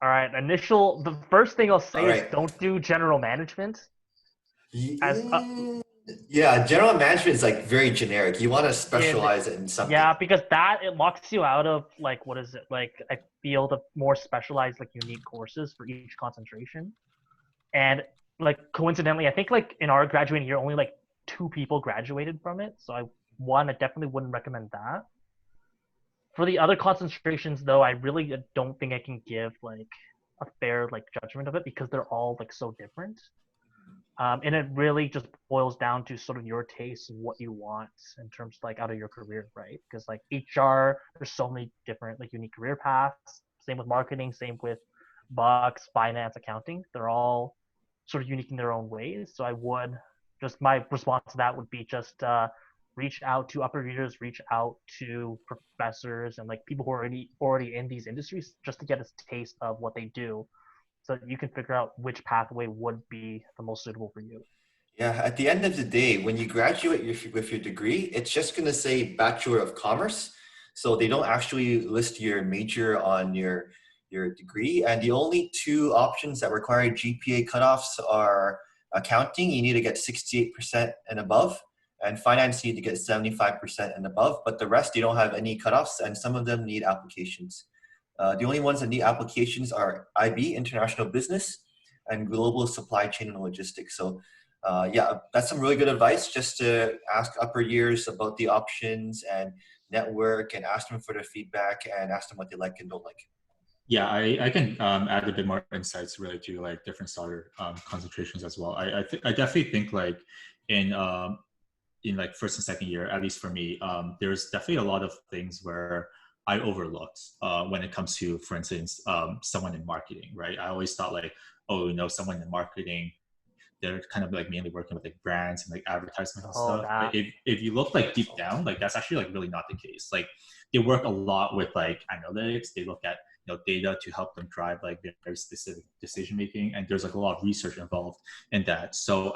Speaker 2: All right. The first thing I'll say is don't do general management.
Speaker 1: Yeah, general management is like very generic. You want to specialize in something.
Speaker 2: Yeah, because it locks you out of like, what is it? Like I feel the more specialized, like unique courses for each concentration. And like coincidentally, I think like in our graduating year, only like 2 people graduated from it. So I definitely wouldn't recommend that. For the other concentrations though, I really don't think I can give like a fair like judgment of it because they're all like so different. And it really just boils down to sort of your taste and what you want in terms of, like out of your career, right? Because like HR, there's so many different like unique career paths. Same with marketing, same with Bucks, finance, accounting. They're all sort of unique in their own ways. So my response to that would be just reach out to upper leaders, reach out to professors and like people who are already in these industries just to get a taste of what they do, so that you can figure out which pathway would be the most suitable for you.
Speaker 1: Yeah, at the end of the day, when you graduate with your degree, it's just going to say Bachelor of Commerce. So they don't actually list your major on your degree. And the only 2 options that require GPA cutoffs are accounting, you need to get 68% and above, and finance, you need to get 75% and above. But the rest, you don't have any cutoffs, and some of them need applications. The only ones that need applications are IB, International Business, and Global Supply Chain and Logistics. So yeah, that's some really good advice, just to ask upper years about the options and network and ask them for their feedback and ask them what they like and don't like.
Speaker 3: Yeah, I can add a bit more insights related to like different solder concentrations as well. I definitely think like in like first and second year, at least for me, there's definitely a lot of things where I overlooked when it comes to, for instance, someone in marketing, right? I always thought like, oh, someone in marketing, they're kind of like mainly working with like brands and like advertisements and stuff. But if you look like deep down, like that's actually like really not the case. Like they work a lot with like analytics. They look at data to help them drive like very specific decision making, and there's like a lot of research involved in that. So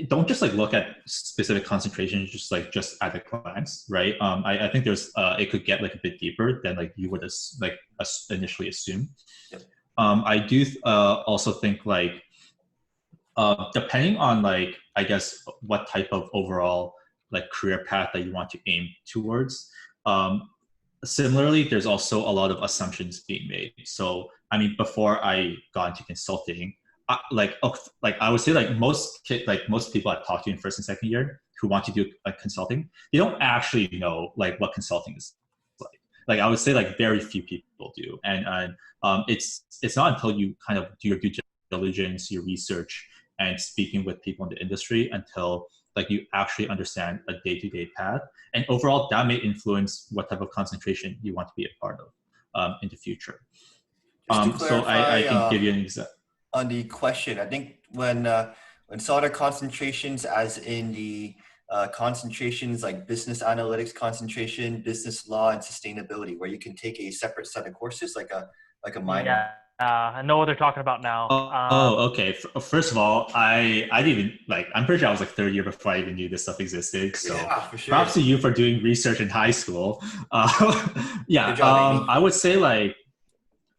Speaker 3: don't just like look at specific concentrations just at a glance, right? I think there's it could get like a bit deeper than like you would initially assume.
Speaker 1: Yep.
Speaker 3: I do also think like depending on like I guess what type of overall like career path that you want to aim towards. Similarly, there's also a lot of assumptions being made. So I mean, before I got into consulting, I would say like most people I've talked to in first and second year who want to do like consulting, they don't actually know like what consulting is like. Like I would say like very few people do, and it's not until you kind of do your due diligence, your research, and speaking with people in the industry until like you actually understand a day-to-day path, and overall that may influence what type of concentration you want to be a part of in the future. So I can give you an example.
Speaker 1: On the question, I think when solder concentrations, as in the concentrations like business analytics concentration, business law, and sustainability, where you can take a separate set of courses like a minor.
Speaker 2: Yeah, I know what they're talking about now.
Speaker 3: Okay. First of all, I didn't even like. I'm pretty sure I was like third year before I even knew this stuff existed. So
Speaker 1: yeah, for sure.
Speaker 3: Props to you for doing research in high school. Yeah,
Speaker 1: good job, Amy.
Speaker 3: I would say like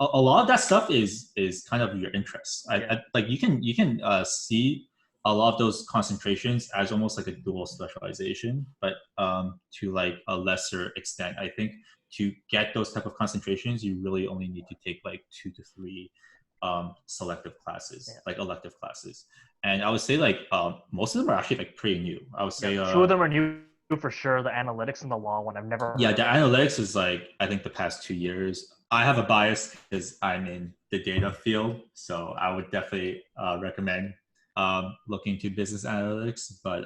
Speaker 3: a lot of that stuff is kind of your interest. Like you can see a lot of those concentrations as almost like a dual specialization, but to like a lesser extent. I think to get those type of concentrations, you really only need to take like 2 to 3 selective classes, like elective classes. And I would say like most of them are actually like pretty new. I would say 2
Speaker 2: of them are new for sure. The analytics and the law one I've never.
Speaker 3: Yeah, the analytics is like I think the past 2 years. I have a bias because I'm in the data field, so I would definitely recommend looking to business analytics. But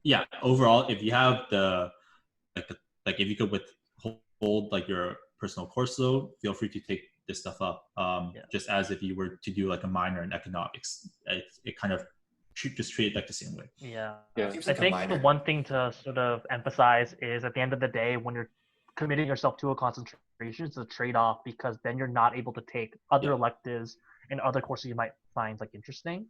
Speaker 3: yeah, overall, if you have like if you could withhold like your personal course load, feel free to take this stuff up. Just as if you were to do like a minor in economics, it kind of just treat it like the same way.
Speaker 2: Yeah.
Speaker 1: Seems
Speaker 2: I
Speaker 1: like a
Speaker 2: think the
Speaker 1: minor.
Speaker 2: one thing to sort of emphasize is at the end of the day, when you're committing yourself to a concentration, it's a trade-off because then you're not able to take other electives and other courses you might find like interesting.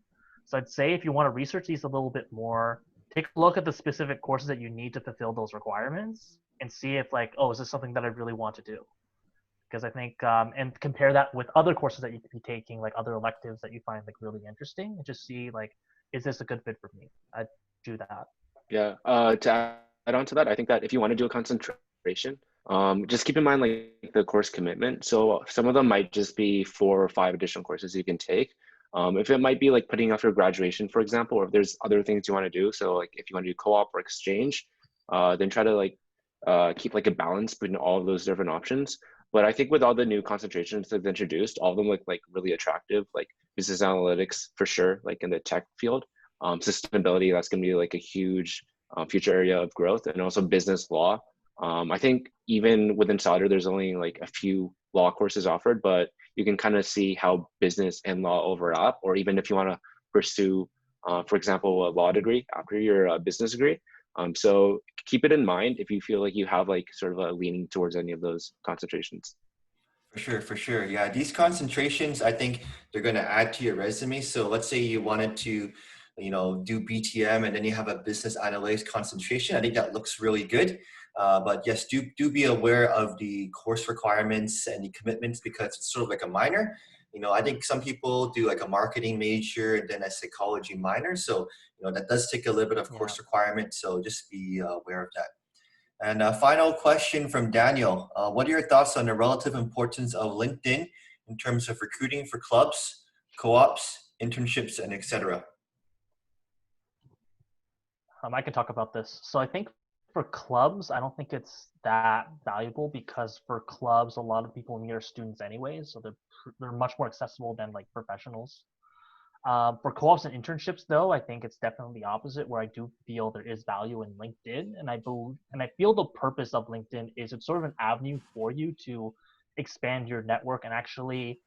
Speaker 2: So I'd say if you want to research these a little bit more, take a look at the specific courses that you need to fulfill those requirements and see if like, oh, is this something that I really want to do? Because I think and compare that with other courses that you could be taking, like other electives that you find like really interesting, and just see like, is this a good fit for me? I'd do that.
Speaker 4: Yeah. To add on to that, I think that if you want to do a concentration, just keep in mind like the course commitment. So some of them might just be 4 or 5 additional courses you can take. If it might be like putting off your graduation, for example, or if there's other things you want to do. So like if you want to do co-op or exchange, then try to like keep like a balance between all of those different options. But I think with all the new concentrations that they've introduced, all of them look like really attractive, like business analytics for sure, like in the tech field. Sustainability, that's going to be like a huge future area of growth, and also business law. I think even within Sauder, there's only like a few law courses offered, but you can kind of see how business and law overlap, or even if you want to pursue, for example, a law degree after your business degree. So keep it in mind if you feel like you have like sort of a leaning towards any of those concentrations.
Speaker 1: For sure, for sure. Yeah, these concentrations, I think they're going to add to your resume. So let's say you wanted to, do BTM and then you have a business analytics concentration. I think that looks really good. But yes, do be aware of the course requirements and the commitments because it's sort of like a minor. I think some people do like a marketing major and then a psychology minor. So, that does take a little bit of course requirement. So just be aware of that. And a final question from Daniel. What are your thoughts on the relative importance of LinkedIn in terms of recruiting for clubs, co-ops, internships, and etc.?
Speaker 2: I can talk about this. So I think for clubs, I don't think it's that valuable because for clubs, a lot of people meet are students anyways, so they're much more accessible than like professionals. For co-ops and internships, though, I think it's definitely the opposite, where I do feel there is value in LinkedIn, and I feel the purpose of LinkedIn is it's sort of an avenue for you to expand your network and actually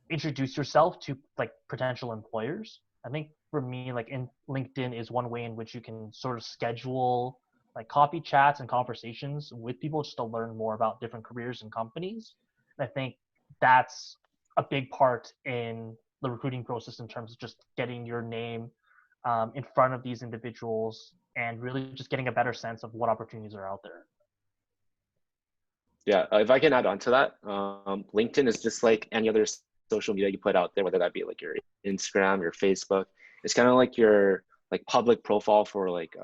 Speaker 2: introduce yourself to like potential employers. I think for me, like in LinkedIn is one way in which you can sort of schedule like coffee chats and conversations with people just to learn more about different careers and companies. And I think that's a big part in the recruiting process in terms of just getting your name in front of these individuals and really just getting a better sense of what opportunities are out there.
Speaker 4: Yeah, if I can add on to that, LinkedIn is just like any other social media you put out there, whether that be like your Instagram, your Facebook. It's kind of like your like public profile for like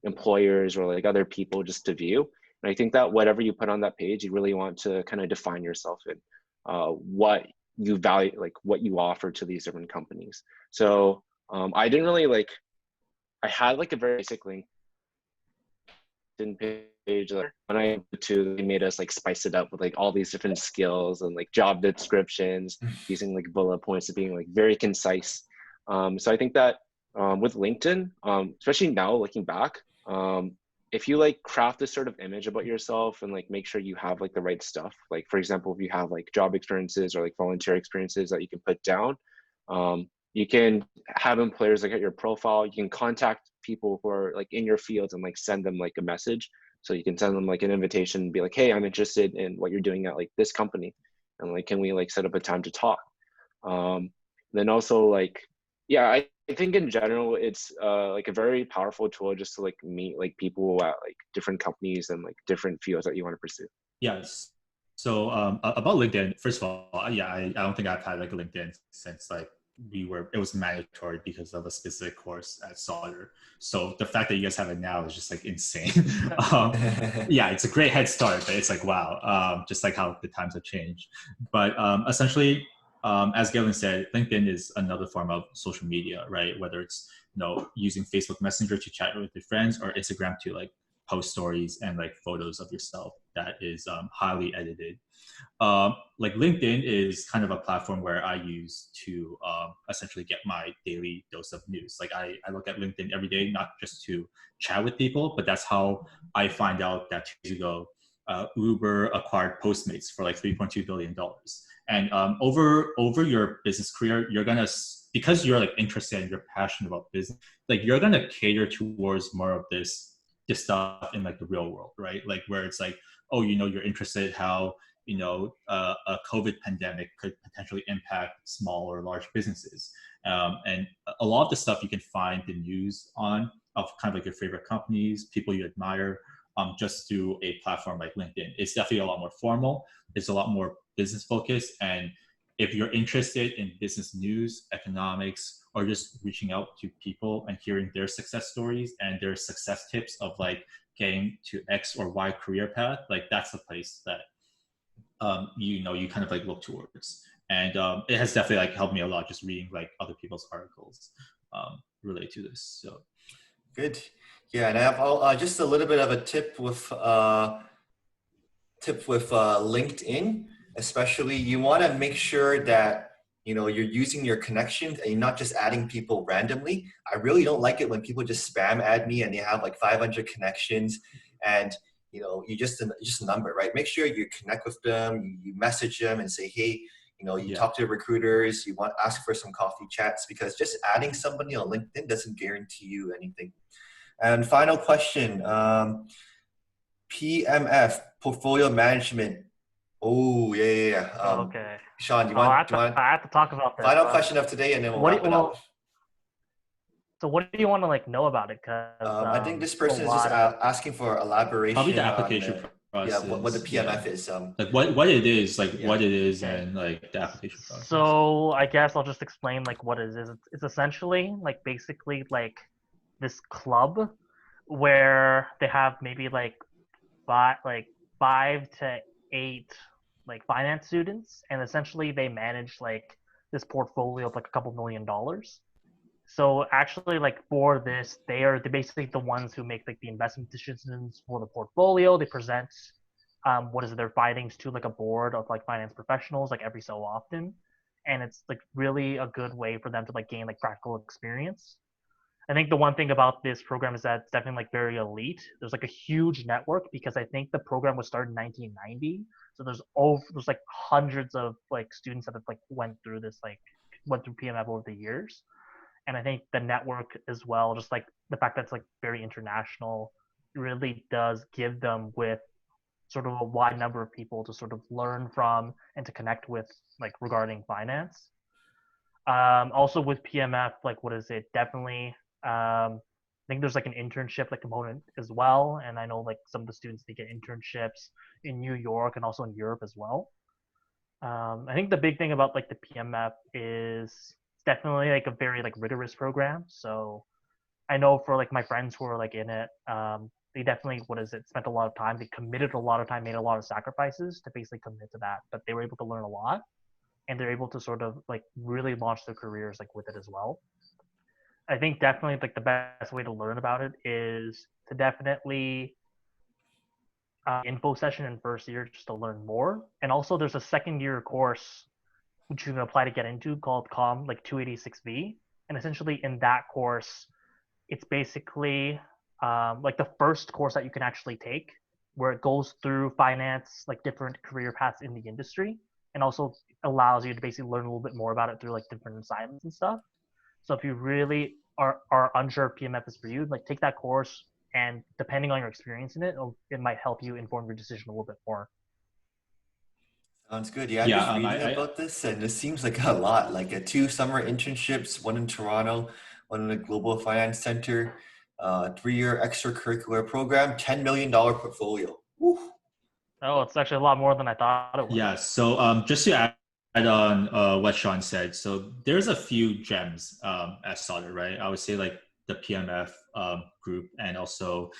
Speaker 4: employers or like other people just to view. And I think that whatever you put on that page, you really want to kind of define yourself in what you value, like what you offer to these different companies. So I didn't really like, I had like a very basic LinkedIn page. Like, when I went to, they made us like spice it up with like all these different skills and like job descriptions using like bullet points of being like very concise. So I think that with LinkedIn, especially now looking back, if you like craft this sort of image about yourself and like make sure you have like the right stuff, like for example, if you have like job experiences or like volunteer experiences that you can put down, you can have employers look at your profile. You can contact people who are like in your field and like send them like a message. So you can send them like an invitation and be like, hey, I'm interested in what you're doing at like this company. And like, can we like set up a time to talk? Then also like, yeah, I think in general, it's like a very powerful tool just to like meet like people at like different companies and like different fields that you want to pursue.
Speaker 3: Yes. So about LinkedIn, first of all, yeah, I don't think I've had like a LinkedIn since like it was mandatory because of a specific course at Sauder. So the fact that you guys have it now is just like insane. Yeah, it's a great head start, but it's like, wow, just like how the times have changed. But essentially, as Galen said, LinkedIn is another form of social media, right? Whether it's using Facebook Messenger to chat with your friends or Instagram to like post stories and like photos of yourself that is highly edited. Like LinkedIn is kind of a platform where I use to essentially get my daily dose of news. Like I look at LinkedIn every day, not just to chat with people, but that's how I find out that 2 years ago, Uber acquired Postmates for like $3.2 billion. And over your business career, you're gonna, because you're like interested and you're passionate about business, like you're gonna cater towards more of this stuff in like the real world, right? Like where it's like, oh, you know, you're interested how, you know, a COVID pandemic could potentially impact small or large businesses. And a lot of the stuff you can find the news on of kind of like your favorite companies, people you admire, just through a platform like LinkedIn. It's definitely a lot more formal. It's a lot more business focused. And if you're interested in business news, economics, or just reaching out to people and hearing their success stories and their success tips of like getting to X or Y career path, like that's the place that you know, you kind of like look towards. And it has definitely like helped me a lot just reading like other people's articles related to this. So
Speaker 1: good. Yeah, and I have just a little bit of a tip with LinkedIn. Especially, you want to make sure that, you know, you're using your connections and you're not just adding people randomly. I really don't like it when people just spam add me and they have like 500 connections, and you know, you just a number, right? Make sure you connect with them, you message them and say, hey, you know, you talk to recruiters, you want to ask for some coffee chats, because just adding somebody on LinkedIn doesn't guarantee you anything. And final question, PMF, portfolio management. Oh, yeah.
Speaker 2: Okay.
Speaker 1: Sean,
Speaker 2: I have to talk about this.
Speaker 1: Final question of today, and then we'll wrap it up.
Speaker 2: So what do you want to like know about it? Cause
Speaker 1: I think this person is just asking for elaboration.
Speaker 3: Probably the application process.
Speaker 1: Yeah, what the PMF is.
Speaker 3: Like what it is, like what it is, and like the application process.
Speaker 2: So I guess I'll just explain like what it is. It's essentially like basically like this club where they have maybe like 5 to 8 like finance students, and essentially they manage like this portfolio of like a couple $1 million. So actually, like for this, they're basically the ones who make like the investment decisions for the portfolio. They present their findings to like a board of like finance professionals like every so often, and it's like really a good way for them to like gain like practical experience. I think the one thing about this program is that it's definitely like very elite. There's like a huge network because I think the program was started in 1990. So there's like hundreds of like students that have like went through PMF over the years. And I think the network as well, just like the fact that it's like very international, really does give them with sort of a wide number of people to sort of learn from and to connect with like regarding finance. Also with PMF, like what is it? Definitely I think there's like an internship like component as well, and I know like some of the students they get internships in New York and also in Europe as well. I think the big thing about like the PMF is it's definitely like a very like rigorous program. So I know for like my friends who are like in it, they definitely spent a lot of time. They committed a lot of time, made a lot of sacrifices to basically commit to that. But they were able to learn a lot, and they're able to sort of like really launch their careers like with it as well. I think definitely like the best way to learn about it is to definitely info session in first year just to learn more. And also there's a second year course which you can apply to get into called COM like 286V. And essentially in that course, it's basically like the first course that you can actually take, where it goes through finance, like different career paths in the industry, and also allows you to basically learn a little bit more about it through like different assignments and stuff. So if you really are unsure if PMF is for you, like take that course, and depending on your experience in it, it might help you inform your decision a little bit more.
Speaker 1: Sounds good. Yeah, I'm just reading about this, and this seems like a lot. Like 2 summer internships, 1 in Toronto, 1 in the Global Finance Center, 3-year extracurricular program, $10 million portfolio. Woo.
Speaker 2: Oh, it's actually a lot more than I thought it was.
Speaker 3: Yeah. So just to add on what Sean said, so there's a few gems at Sauder, right? I would say like the PMF group, and also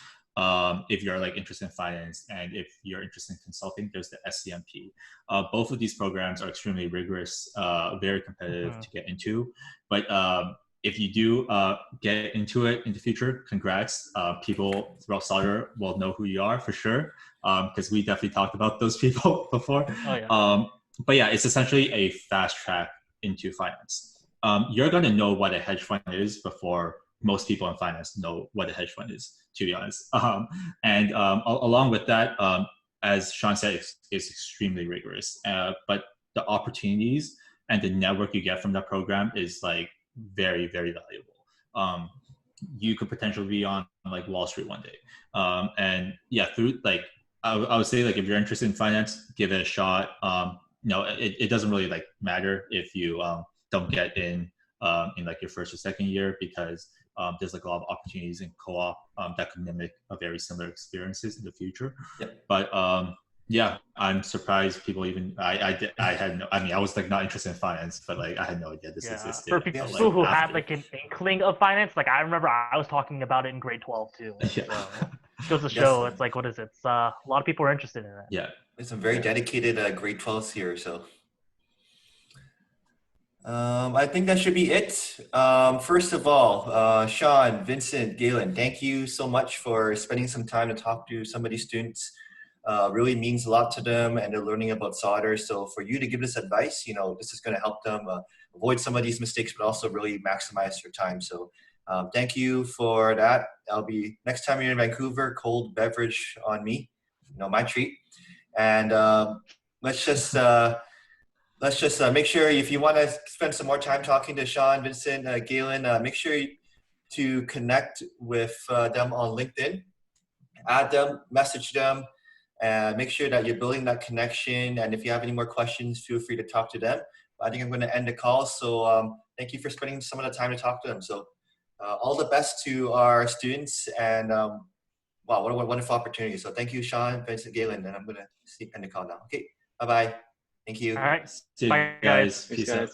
Speaker 3: if you're like interested in finance and if you're interested in consulting, there's the SCMP. Both of these programs are extremely rigorous, very competitive to get into. But if you do get into it in the future, congrats. People throughout Sauder will know who you are for sure, because we definitely talked about those people before.
Speaker 2: Oh yeah.
Speaker 3: But yeah, it's essentially a fast track into finance. You're going to know what a hedge fund is before most people in finance know what a hedge fund is, to be honest. Along with that, as Sean said, it's extremely rigorous. But the opportunities and the network you get from that program is like very, very valuable. You could potentially be on like Wall Street one day. And yeah, through like, I would say like if you're interested in finance, give it a shot. It doesn't really like matter if you don't get in like your first or second year, because there's like a lot of opportunities in co-op that could mimic a very similar experiences in the future.
Speaker 1: Yep.
Speaker 3: But yeah, I'm surprised people even I was like not interested in finance, but like I had no idea this existed.
Speaker 2: For people who had like an inkling of finance, like I remember I was talking about it in grade 12 too.
Speaker 3: Yeah.
Speaker 2: So it goes to show it's like, what is it? It's, a lot of people are interested in it.
Speaker 3: Yeah.
Speaker 1: There's some very dedicated grade 12s here, so. I think that should be it. First of all, Sean, Vincent, Galen, thank you so much for spending some time to talk to some of these students. Really means a lot to them, and they're learning about solder. So for you to give this advice, this is going to help them avoid some of these mistakes, but also really maximize your time. So thank you for that. Next time you're in Vancouver, cold beverage on me, my treat. And let's just make sure, if you want to spend some more time talking to Sean, Vincent, Galen, make sure to connect with them on LinkedIn. Add them, message them, and make sure that you're building that connection. And if you have any more questions, feel free to talk to them. I think I'm going to end the call. So thank you for spending some of the time to talk to them. So all the best to our students. And wow, what a wonderful opportunity. So thank you, Sean, Vincent, Galen. And I'm going to end the call now. Okay, bye-bye. Thank you.
Speaker 2: All right.
Speaker 3: See you
Speaker 2: Bye,
Speaker 3: guys.
Speaker 2: guys.
Speaker 3: Peace out.